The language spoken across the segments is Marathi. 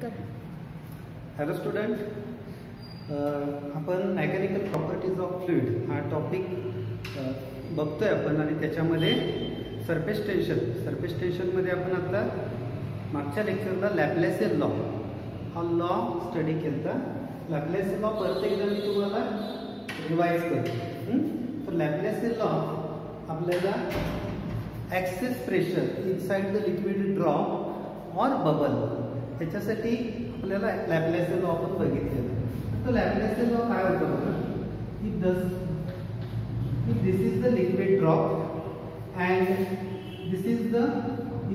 हॅलो स्टुडंट, आपण मेकॅनिकल प्रॉपर्टीज ऑफ फ्लुइड हा टॉपिक बघतोय आपण आणि त्याच्यामध्ये सरफेस टेन्शनमध्ये आपण आता मागच्या लेक्चरला लॅप्लेसियन लॉ हा लॉ स्टडी केला. लॅप्लेसियन लॉ परत एकदा मी तुम्हाला रिवाइज करतो. तर लॅप्लेसियन लॉ आपल्याला excess pressure inside the liquid drop और बबल त्याच्यासाठी आपल्याला लॅप्लेसियन लॉ आपण बघितलेला. तर लॅप्लेसियन लॉ काय होतं बघा, if this is the liquid drop and this is the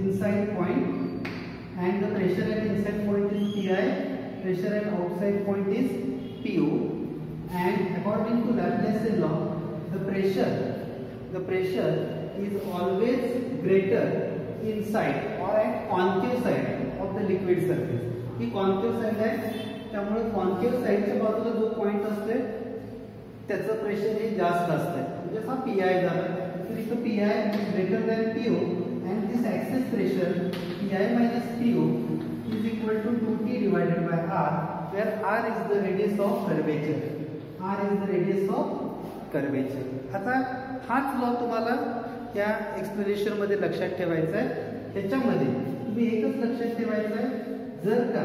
inside point and the pressure at inside point is Pi, pressure at outside point is Pu, and according to Laplacian law the pressure is always greater inside or at concave side of the liquid surface. He concave side आहे, त्यामुळे concave साइडच्या बाजूला जो पॉइंट असते त्याचं प्रेशर हे जास्त असते. म्हणजे हा Pi झाला, तर इथं Pi is greater than Pu and this excess pressure Pi minus Pu is equal to 2T divided by R, where R is the radius of curvature. आता हाच लॉ तुम्हाला या एक्सप्लेनेशन मध्ये लक्षात ठेवायचा आहे. त्याच्यामध्ये तुम्ही एकच लक्षात ठेवायचं आहे, जर का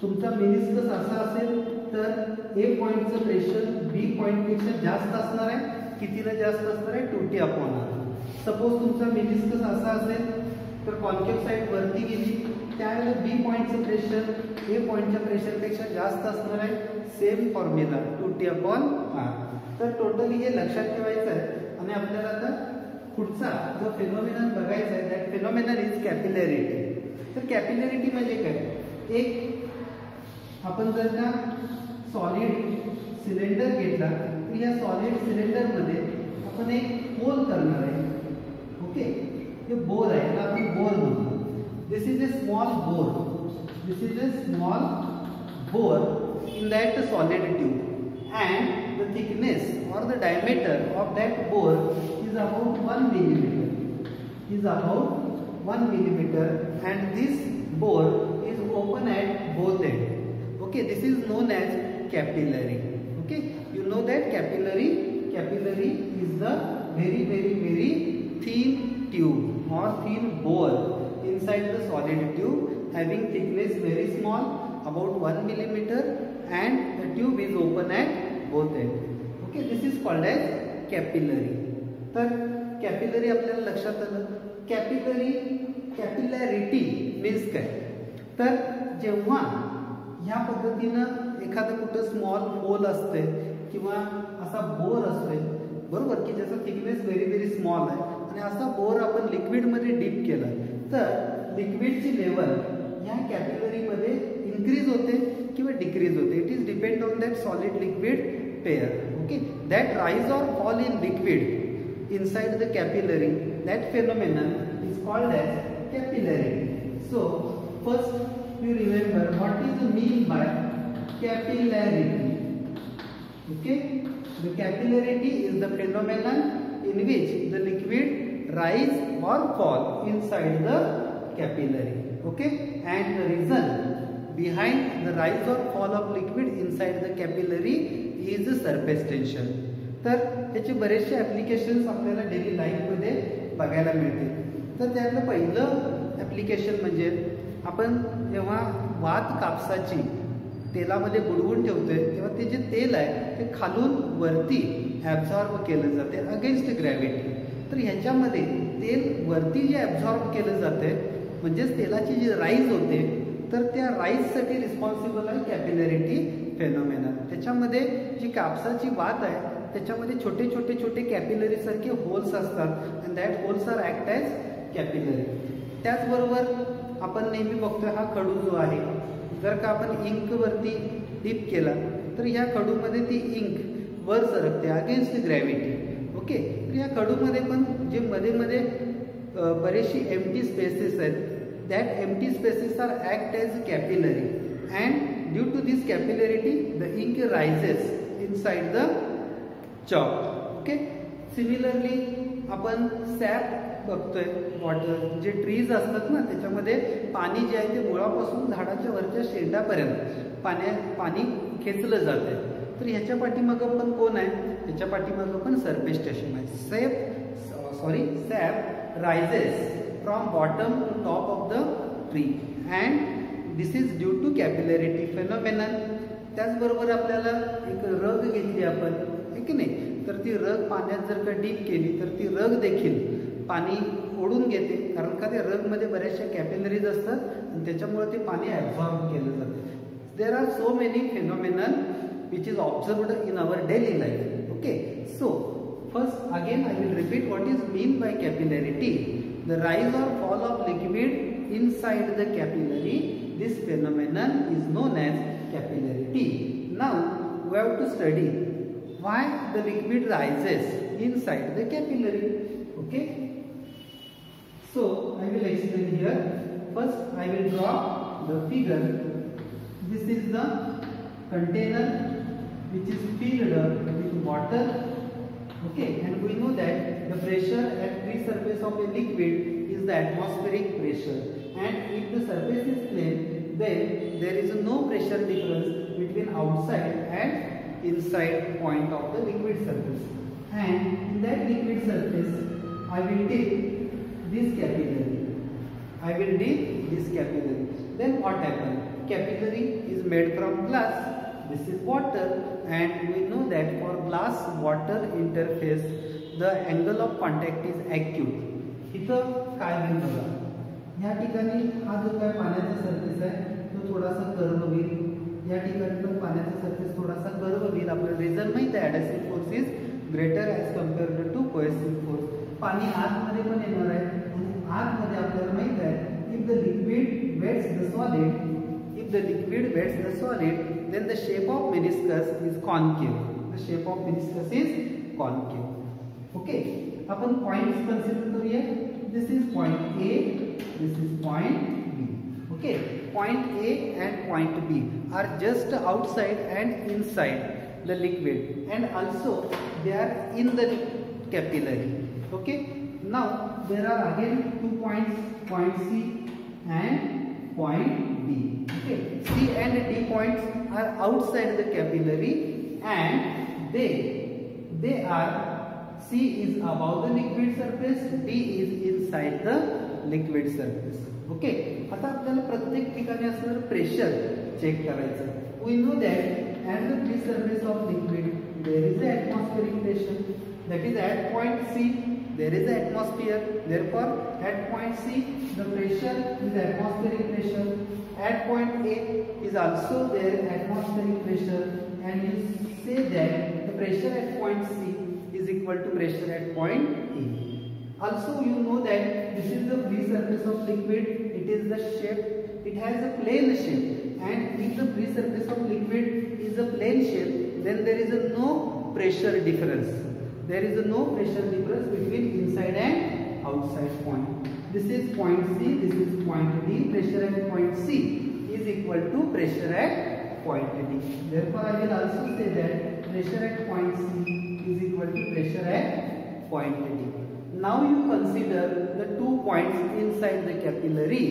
तुमचा मेनिस्कस असा असेल तर ए पॉइंटचं प्रेशर बी पॉइंट पेक्षा जास्त असणार आहे. कितीला जास्त असणार आहे? 2T/R. सपोज तुमचा मेनिस्कस असा असेल तर कॉन्केव्ह साइड वरती गेली, त्यावेळेला बी पॉइंटचं प्रेशर ए पॉइंटच्या प्रेशर पेक्षा जास्त असणार आहे. Same formula 2T/R. तर टोटली हे लक्षात ठेवायचं आहे. आणि आपल्याला आता पुढचा जो फेनॉमेनन बघायचा आहे, दॅट फेनॉमेनन इज कॅपिलॅरिटी. तर कॅपिलॅरिटी म्हणजे काय? एक आपण जर का सॉलिड सिलेंडर घेतला तर या सॉलिड सिलेंडर मध्ये आपण एक होल करणार आहे. ओके, हे बोर आहे, याला आपण बोर म्हणतो. This is a small bore in that solid tube and the thickness or the diameter of that bore is about 1 millimeter, and this bore is open at both ends. Okay, this is known as capillary. Okay, you know that capillary is the very thin tube or thin bore inside the solid tube having thickness very small, about 1 millimeter, and the tube is open at both ends. Okay, this is called as capillary. तर capillary आपल्याला लक्षात आलं. कॅपिलॅरिटी मीन्स काय? तर जेव्हा ह्या पद्धतीनं एखादं कुठं स्मॉल होल असते किंवा असा बोर असतोय, बरोबर, की ज्याचा थिकनेस व्हेरी स्मॉल आहे, आणि असा बोर आपण लिक्विड मध्ये डीप केला तर लिक्विडची लेवल या कॅपिलरी मध्ये इन्क्रीज होते किंवा डिक्रीज होते. It is depend on that solid liquid pair. Okay, that rise और fall in liquid inside the capillary, that phenomenon is called as capillarity. So first we remember what is the mean by capillarity. Okay, the capillarity is the phenomenon in which the liquid rise or fall inside the capillary. Okay, and the reason behind the rise or fall of liquid inside the capillary is the surface tension. तर त्याचे बरेचसे ॲप्लिकेशन्स आपल्याला डेली लाईफमध्ये बघायला मिळतील. तर त्यातलं पहिलं ॲप्लिकेशन म्हणजे आपण जेव्हा वात कापसाची तेलामध्ये बुडवून ठेवतोय तेव्हा ते जे तेल आहे ते खालून वरती ॲब्झॉर्ब केलं जाते अगेन्स्ट ग्रॅव्हिटी. तर ह्याच्यामध्ये तेल वरती जे ॲब्झॉर्ब केलं जाते म्हणजेच तेलाची जी राईज होते, तर त्या राईजसाठी रिस्पॉन्सिबल आहे कॅपिलॅरिटी फेनॉमेनन. त्याच्यामध्ये जी कापसाची वात आहे त्याच्यामध्ये छोटे कॅपिलरी सारखे होल्स असतात, and that holes are act as capillary. त्याचबरोबर आपण नेहमी बघतोय हा खडू जो आहे, जर का आपण इंक वरती डीप केला तर ह्या खडूमध्ये ती इंक वर सरकते अगेन्स्ट ग्रॅव्हिटी. ओके, तर या खडूमध्ये पण जे मध्ये बरेचशी एम्प्टी स्पेसेस आहेत, that empty spaces are act as capillary, and due to this capillarity the ink rises inside the chalk. Okay, similarly आपण सॅप बघतोय वॉटर जे ट्रीज असतात ना त्याच्यामध्ये पाणी जे आहे ते मुळापासून झाडाच्या वरच्या शेंडापर्यंत पाणी खेचलं जाते. तर ह्याच्या पाठीमागं पण कोण आहे? ह्याच्या पाठीमागं पण सरफेस टेन्शन आहे. Sap rises from bottom to top of the tree and this is due to capillarity phenomenon. त्याचबरोबर आपल्याला एक रग घेतली आपण, आहे की नाही, तर ती रग पाण्यात जर का डीप केली तर ती रग देखील पाणी ओढून घेते, कारण का त्या रगमध्ये बऱ्याचशा कॅपिलरीज असतात आणि त्याच्यामुळे ते पाणी ॲब्झॉर्ब केलं जातं. There are so many phenomenon which is observed in our daily life. Okay, so first again I will repeat what is mean by capillarity. The rise or fall of liquid inside the capillary, this phenomenon is known as capillarity. Now we have to study why the liquid rises inside the capillary. Okay, so I will explain here. First I will draw the figure. This is the container which is filled with water. Okay, and we know that the pressure at the surface of a liquid is the atmospheric pressure, and if the surface is plain, then there is no pressure difference between outside and inside point of the liquid surface. And in that liquid surface I will dip this capillary. Then what happens? Capillary is made from glass. This is water, and we know that for glass water interface the angle of contact is acute. इथं काय होईल बघा, या ठिकाणी हा जो काय पाण्याचा सरफेस आहे तो थोडासा कर्व होईल, या ठिकाणी पण पाण्याचा सरफेस थोडासा कर्व होईल. आपल्याला रिझन माहित आहे, adhesive force is greater as compared to cohesive force. पाणी आतमध्ये पण येणार आहे आणि आतमध्ये आपल्याला माहित आहे if the liquid wets the solid, then the shape of meniscus is concave. Okay, आपण points consider करूया. This is point A, this is point B. Okay, point A and point B are just outside and inside the liquid, and also they are in the capillary. Okay, now there are again 2 points, point C and point B. Okay, C and D points are outside the capillary, and they are, C is above the liquid surface, D is inside the liquid surface. Okay, आता आपल्याला प्रत्येक ठिकाणी असणारं प्रेशर चेक करायचं. We know that at the free surface of liquid there is an atmospheric pressure, that is at point C there is an atmosphere. Therefore at point C the pressure is atmospheric pressure. At point A is also there atmospheric pressure, and you say that the pressure at point C is equal to pressure at point A. Also you know that this is the free surface of liquid. It is the shape, it has a plane shape, and if the free surface of liquid is a plane shape, then there is no pressure difference. There is no pressure difference between inside and outside point. This is point C, this is point D. Pressure at point C is equal to pressure at point D. Therefore I will also say that pressure at point C is equal to pressure at point D. Now you consider the 2 points inside the capillary.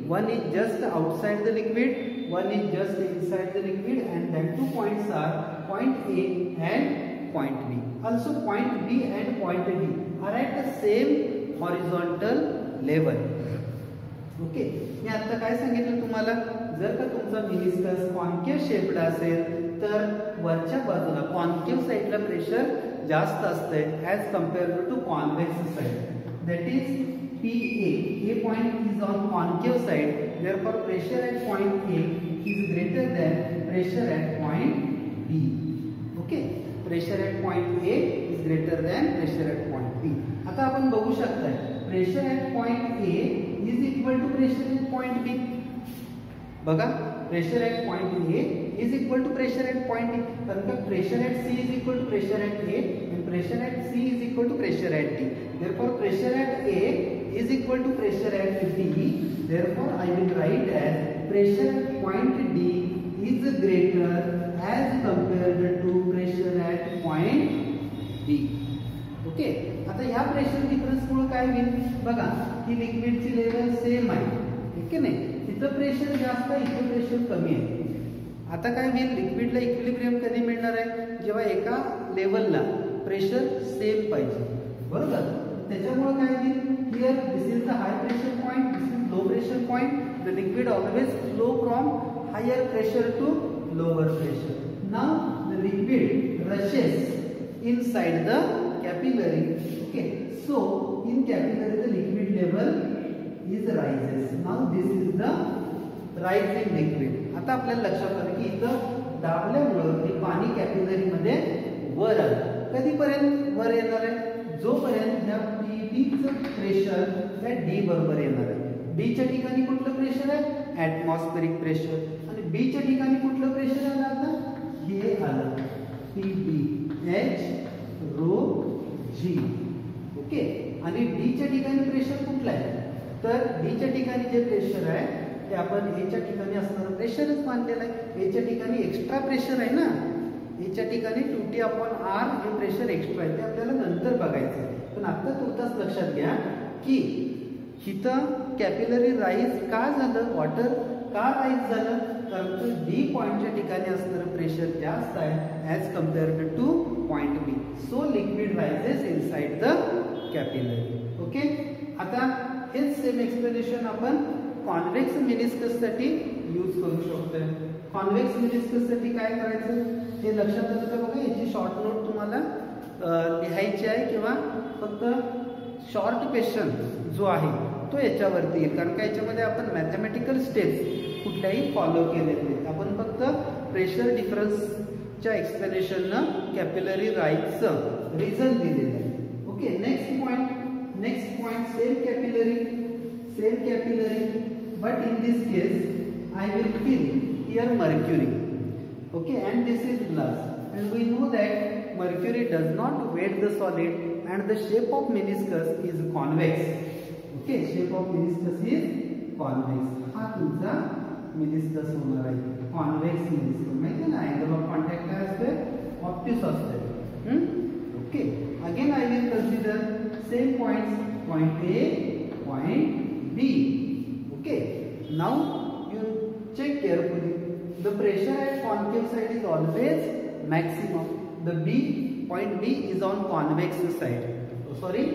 One is just outside the liquid, one is just inside the liquid, and then 2 points are point A and point B. Also point B and point D are at the same horizontal level. Okay, मी आता काय सांगितलं तुम्हाला, जर का तुमचा मेनिस्कस कॉन्केव्ह शेप्ड असेल तर वरच्या बाजूला कॉन्केव्ह साइडला प्रेशर जास्त असते as compared to convex side. That is PA. A point is on concave side. Therefore pressure at point A is greater than pressure at point B. Okay, pressure at point A is greater than pressure at point B. आता आपण बघू शकताय pressure at point A is equal to pressure at point B. बघा, pressure at point A is equal to pressure at point B. कारण का pressure at C is equal to pressure at A and pressure at C is equal to pressure at D. Therefore pressure at A is equal to pressure at D. Therefore I will write as pressure at point D is greater as compared to pressure at point B. Okay, आता आता ह्या प्रेशर डिफरन्समुळे काय होईल बघा, ही लिक्विडची लेवल सेम आहे, ठीक आहे नाही, तिथं प्रेशर जास्त आहे, इथं प्रेशर कमी आहे. आता काय होईल, लिक्विडला इक्विलिब्रियम कधी मिळणार आहे, जेव्हा एका लेवलला प्रेशर सेम पाहिजे, बरोबर. त्याच्यामुळे काय होईल, here this is the high pressure point, this is low pressure point. The liquid always flow from higher pressure to lower pressure. Now the liquid rushes inside the capillary. Okay, so in capillary the liquid level is rises. Now this is the rising liquid. आता आपल्याला लक्षात आलं की इथं दाबल्यामुळे हे पाणी कॅपिलरी मध्ये वर आलं. कधीपर्यंत वर येणार आहे, जोपर्यंत ह्या PB चं प्रेशर त्या D बरोबर येणार आहे. D च्या ठिकाणी कुठलं प्रेशर आहे, ऍटमॉस्फेरिक प्रेशर, आणि B च्या ठिकाणी कुठलं प्रेशर आलं, आता हे आलं PB H rho G. Okay, आणि D च्या ठिकाणी प्रेशर कुठलं आहे, तर D च्या ठिकाणी जे प्रेशर आहे ते आपण A च्या ठिकाणी असणारं प्रेशरच मानलेलं आहे. A च्या ठिकाणी एक्स्ट्रा प्रेशर आहे ना, A च्या ठिकाणी 2T/R हे प्रेशर एक्स्ट्रा आहे, ते आपल्याला नंतर बघायचं आहे. पण आता तुर्तास लक्षात घ्या की इथं कॅपिलरी राईज का झालं, वॉटर का राईज झालं, कारण D पॉइंटच्या ठिकाणी असणारं प्रेशर जास्त आहे as compared two point B. So liquid rises inside the capillary. Okay, आता हेच सेम एक्सप्लेनेशन आपण कॉन्व्हेक्स मेनिस्कस साठी यूज करू शकतोय. कॉन्व्हेक्स मेनिस्कस साठी काय करायचं हे लक्षात आलं का बघा, याची शॉर्ट नोट तुम्हाला लिहायची आहे किंवा फक्त शॉर्ट क्वेश्चन जो आहे तो याच्यावरती येईल, कारण का याच्यामध्ये आपण मॅथमॅटिकल स्टेप्स कुठल्याही फॉलो केलेले नाहीत. आपण फक्त प्रेशर डिफरन्सच्या एक्सप्लेनेशननं कॅपिलरी राईजचं रिझन दिलेलं आहे. Okay, next point same capillary but in this case I will fill here mercury. Okay, and this is glass and we know that mercury does not weight the solid and the shape of meniscus is convex. Okay, shape of meniscus is convex. हा तुमचा meniscus होणार आहे, convex meniscus. माहिती आहे ना, angle of contact काय असते, obtuse असते. Okay, again I will consider same points, point A, point B. Okay, now you check carefully. The pressure at concave side is always maximum. The point B is on convex side. Sorry,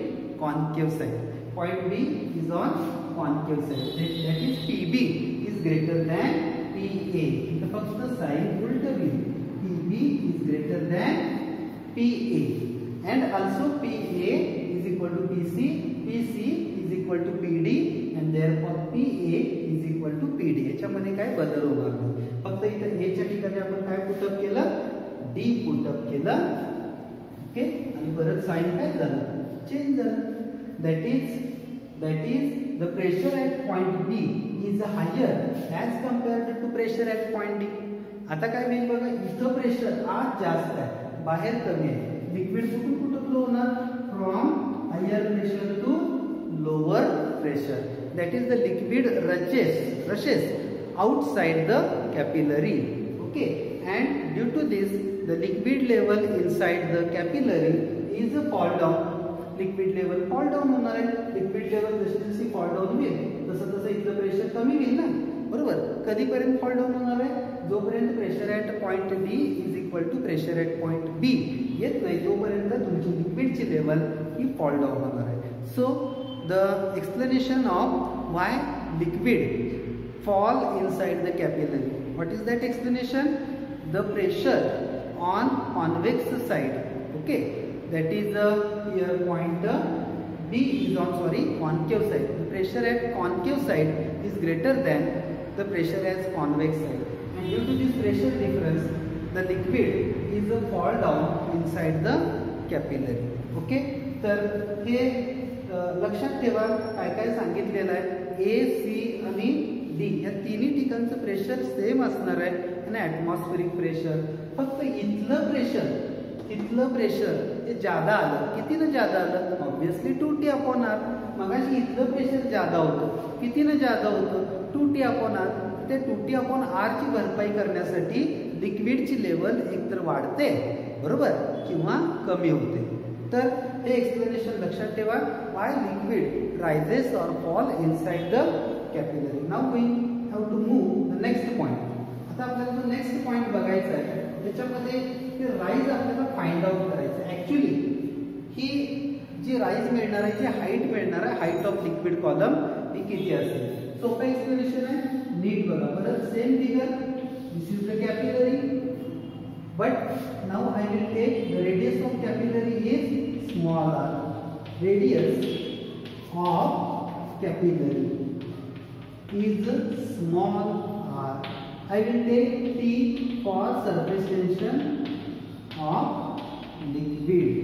concave side. Point B is on concave side. That is PB is greater than PA. The first sign उल्टा भी. PB is greater than PA, and also PA is equal to PC. PC is equal to PD, and therefore PA is equal to PD. याच्यामध्ये काय बदल होणार नाही. फक्त इथे A च्या ठिकाणी आपण काय पुटअप केलं, D पुटअप केलं. ओके, आणि परत साइन काय झालं, चेंज झालं. That is the pressure at point B is higher as compared to pressure at point D. आता काय होईल बघा, इथं प्रेशर आत जास्त आहे, बाहेर कमी आहे. लिक्विड कुठून फ्लो होणार, from higher pressure to lower pressure. That is the liquid rushes outside the capillary. Okay, and due to this the liquid level inside the capillary is a fall down. Liquid level fall down होणार आहे. लिक्विड लेवल जशी fall down होईल तसं इथलं प्रेशर कमी होईल ना, बरोबर. कधीपर्यंत fall down होणार आहे, जोपर्यंत pressure at point D is equal to pressure at point B येत नाही तोपर्यंत तुमची लिक्विडची लेवल ही fall down होणार आहे. So the explanation of why liquid fall inside the capillary. What is that explanation? The pressure on convex side. Okay, that is here point B is on concave side. The pressure at concave side is greater than the pressure at convex side, and due to this pressure difference, the liquid is a fall down inside the capillary. Okay, तर हे लक्षात ठेवा काय काय सांगितलेलं आहे. A, C आणि D या तिन्ही ठिकाणचं प्रेशर सेम असणार आहे, आणि ॲटमॉस्फेरिक प्रेशर फक्त इथलं प्रेशर हे जादा आलं. कितीनं जादा आलं, ऑब्विसली 2T/R. मगाशी इथलं प्रेशर जादा होतं, कितीनं जादा होतं, 2T/R. ते 2T/R ची भरपाई करण्यासाठी लिक्विडची लेवल एकतर वाढते, बरोबर, किंवा कमी होते. तर हे एक्सप्लेनेशन लक्षात ठेवा. Why liquid rises or fall inside the capillary. Now we have to move the next point. आता आपल्याला जो नेक्स्ट पॉइंट बघायचा आहे त्याच्यामध्ये ते राईज आपल्याला फाइंड आउट करायचं आहे. ऍक्च्युली ही जी राईज मिळणार आहे, जी हाईट मिळणार आहे, हाईट ऑफ लिक्विड कॉलम ही किती असेल. सोपं एक्सप्लेनेशन आहे, नीट बघा. परत same figure, this is the capillary, but now I will take the radius of capillary is small r. Radius of capillary is small r. I will take T for surface tension of liquid.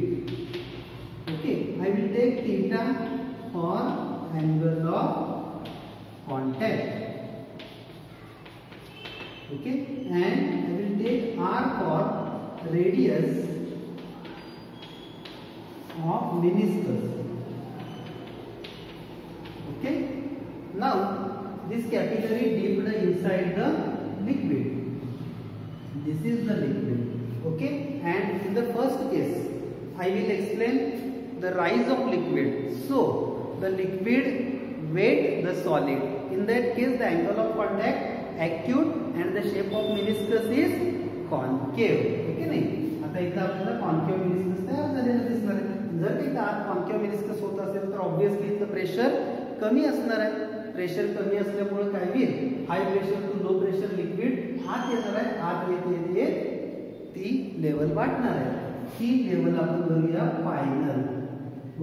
Okay, I will take theta for angle of contact. Okay, and I will take r for radius of meniscus. Okay, now this capillary dipped inside the liquid. This is the liquid. Okay, and in the first case I will explain the rise of liquid. So the liquid weight the solid. In that case the angle of contact acute and the shape of meniscus is concave. Okay नाही. आता इथं आपल्याला कॉन्केव्ह मेनिस्कस तयार झालेलं दिसणार आहे. जर ते कॉन्केव्ह मेनिस्कस होत असेल तर ऑब्विसली इथं प्रेशर कमी असणार आहे. प्रेशर कमी असल्यामुळे काय होईल, high pressure to low pressure liquid आत येणार आहे. आत येते ती लेवल वाढणार आहे. ही लेवल आपण धरूया final.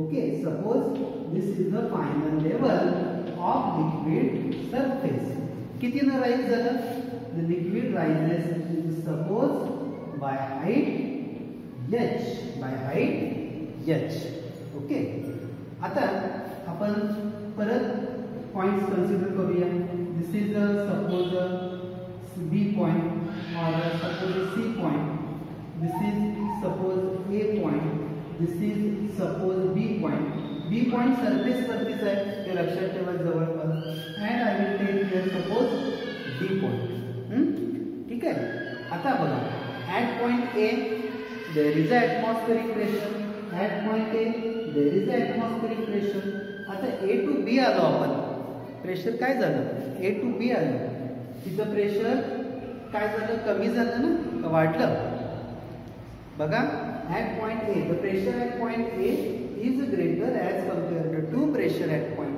Okay, suppose this is the final level of liquid surface. किती न राईज झालं, the liquid rises suppose by height h. Okay, आता आपण परत पॉइंट्स कन्सिडर करूया. This is suppose B point और suppose C point. This is suppose A point. This is suppose B point. B point surface वरतीच आहे ते लक्षात ठेवा जवळपास. And I will take here suppose D point. ठीक आहे. आता बघा, at point A there is a atmospheric pressure. At point A there is a atmospheric pressure. आता ए टू बी आलो आपण, प्रेशर काय झालं, ए टू बी आलं. तिथं प्रेशर काय झालं, कमी झालं ना का वाढलं. बघा, at point A the pressure at point A is greater as compared to pressure at point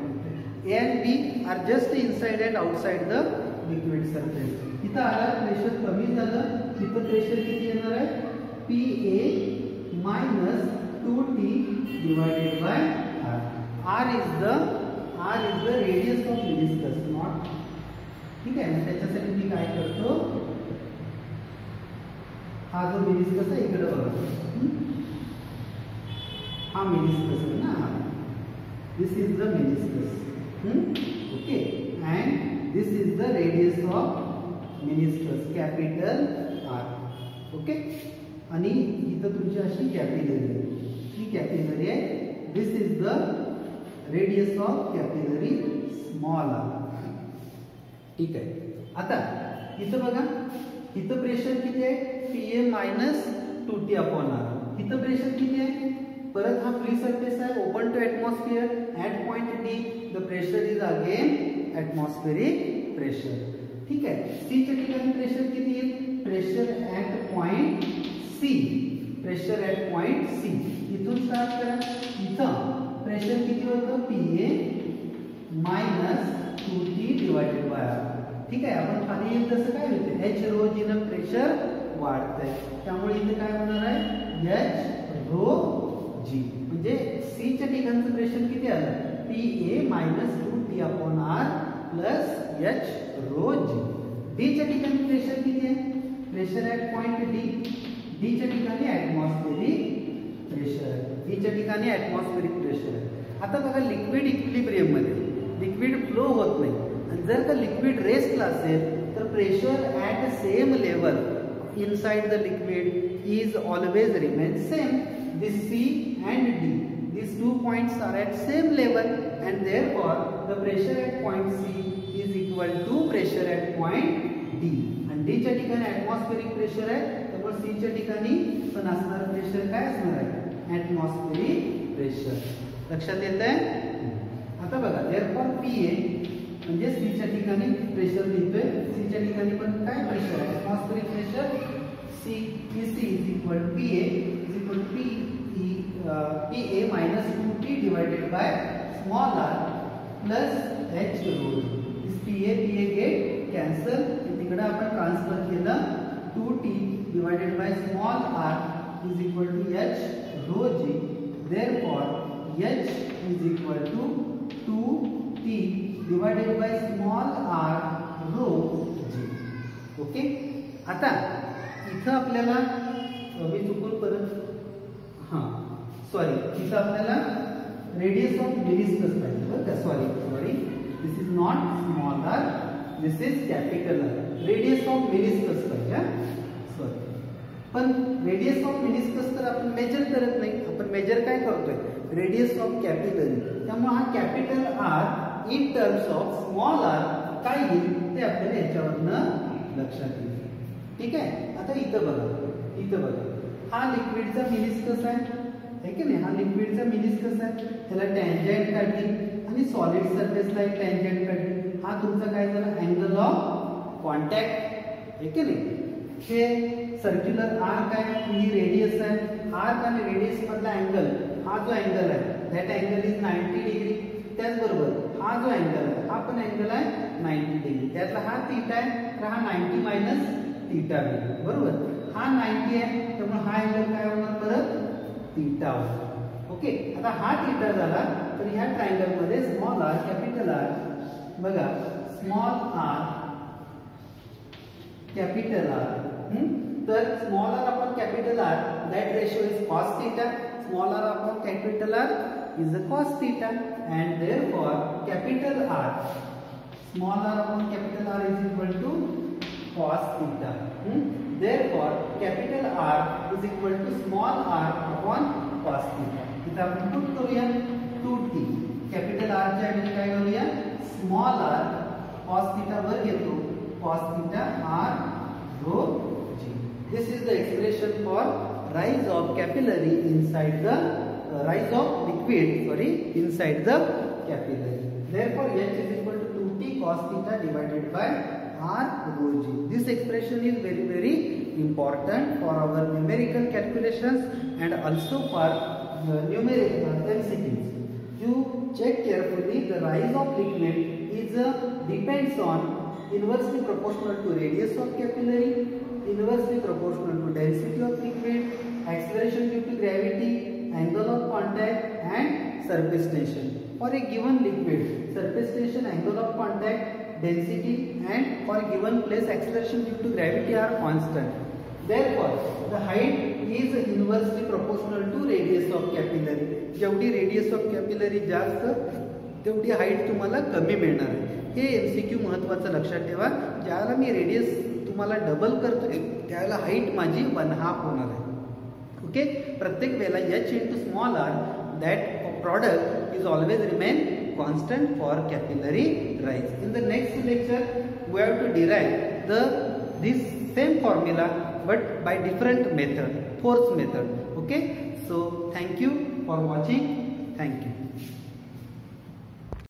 A and B are just inside and outside the liquid surface. इथं आला प्रेशर कमी झालं, तिथं प्रेशर किती येणार आहे, PA minus 2T divided by R. R is the radius of meniscus, not. ठीक आहे ना. त्याच्यासाठी मी काय करतो, हा जो मेनिस्कस आहे इकडे बघा, हा मेनिस्कस है ना. This is the meniscus. Okay, and this is the radius of meniscus, capital R. Okay, आणि इथं तुमची अशी कॅपिलरी आहे, ही कॅपिलरी आहे. This is the radius of capillary small R. ठीक आहे. आता इथं बघा, इथं प्रेशर किती आहे, PA minus 2T upon R. इथं प्रेशर किती आहे, परत हा फ्री सरफेस आहे, open to atmosphere. At point D the pressure is again atmospheric pressure. ठीक आहे. सी च्या ठिकाणी प्रेशर किती येईल, pressure at point C. Pressure at point C. इथून स्टार्ट करा. इथं प्रेशर किती होतं, PA minus 2T divided by R. ठीक आहे. आपण खाली येईल तसं काय होते, H रो जी न प्रेशर वाढतंय, त्यामुळे इथे काय होणार आहे, H रो जी. म्हणजे सी च्या ठिकाणचं प्रेशर किती आलं, PA minus 2T upon R plus H rho g. D च्या ठिकाणी प्रेशर किती आहे, pressure at point D. D च्या ठिकाणी ऍटमॉस्फेरिक प्रेशर आहे, डी च्या ठिकाणी ऍटमॉस्फेरिक प्रेशर आहे. आता बघा, लिक्विड इक्विलिब्रियम मध्ये लिक्विड फ्लो होत नाही, आणि जर का लिक्विड रेस्टला असेल तर pressure at same level inside the liquid is always remain same. This C and D, these 2 points are at same level, and therefore the pressure at point C is equal to pressure at point D. And D च्या ठिकाणी atmospheric pressure आहे, त्यामुळे C च्या ठिकाणी पण असणार प्रेशर काय असणार आहे, atmospheric प्रेशर. लक्षात येत आहे. आता बघा therefore PA म्हणजे सीच्या ठिकाणी प्रेशर लिहितोय. सीच्या ठिकाणी पण काय प्रेशर आहे, atmospheric pressure. C PC is equal to PA is equal to PA minus 2T divided by small r plus H rho. Is PA get cancel. तिकडे आपण ट्रान्सफर केलं 2T divided by small r is equal to H rho g. Therefore H is equal to 2T divided by small r rho g. Okay. आता इथं आपल्याला मी चुकून परत इथं आपल्याला रेडियस ऑफ मेनिस्कस पाहिजे बरं का. Sorry this is not small r, this is capital R. Radius of meniscus पाहिजे. पण रेडियस ऑफ मेनिस्कस तर आपण मेजर करत नाही. आपण मेजर काय करतोय, रेडियस ऑफ कॅपिलरी. त्यामुळे हा capital R in terms of small r काय येईल ते आपल्याला याच्यावरनं लक्षात येईल. ठीक आहे. आता इथं बघा हा लिक्विडचा मेनिस्कस आहे की नाही. हा लिक्विडचा मेनिस्कस आहे. त्याला टँजंट काढली आणि सॉलिड सरफेसला एक टँजंट काढली. हा तुमचा काय झाला, अँगल ऑफ कॉन्टॅक्ट आहे की नाही. हे सर्क्युलर आर्क आहे, ही रेडियस आहे. आर्क आणि रेडियस मधला अँगल, हा जो अँगल आहे दॅट अँगल इज 90 डिग्री. त्याचबरोबर हा जो अँगल आहे हा पण अँगल आहे 90 डिग्री. त्यातला हा थीटा आहे तर हा 90 मायनस थीटा होईल. बरोबर. हा 90 आहे त्यामुळे हा अँगल काय होणार, परत थीटा होणार. ओके. आता हा थीटा झाला तर ह्या ट्रायंगल मध्ये स्मॉल r कॅपिटल R बघा, स्मॉल r कॅपिटल R. तर small r upon capital R that ratio is cos theta. Small r upon capital R is a cos theta, and therefore capital R, small r upon capital R is equal to cos theta. Therefore capital R is equal to small r upon cos theta. इथं आपण पुट करूया 2t. कॅपिटल R च्या ऐवजी काय करूया, स्मॉल r cos theta वर घेतो, cos theta r rho g. This is the expression for rise of capillary inside the rise of liquid inside the capillary. Therefore H is equal to 2t cos theta divided by r rho g. This expression is very important for our numerical calculations and also for numerical MCQs. You check carefully, the rise of liquid is depends on inversely proportional to radius of capillary, inversely proportional to density of liquid, acceleration due to gravity, angle of contact and surface tension. For a given liquid, surface tension, angle of contact, density and for a given place acceleration due to gravity are constant. Therefore the height is inversely proportional to radius of capillary. जेवढी radius of capillary जास्त तेवढी हाईट तुम्हाला कमी मिळणार आहे. हे एमसीक्यू महत्त्वाचं लक्षात ठेवा. ज्याला मी रेडियस तुम्हाला डबल करतोय त्याला हाईट माझी 1/2 होणार आहे. ओके. प्रत्येक वेळेला h into small r that product is always remain constant for capillary rise. In the next lecture we have to derive this same formula but by different method, force method. Okay. So thank you for watching. Thank you.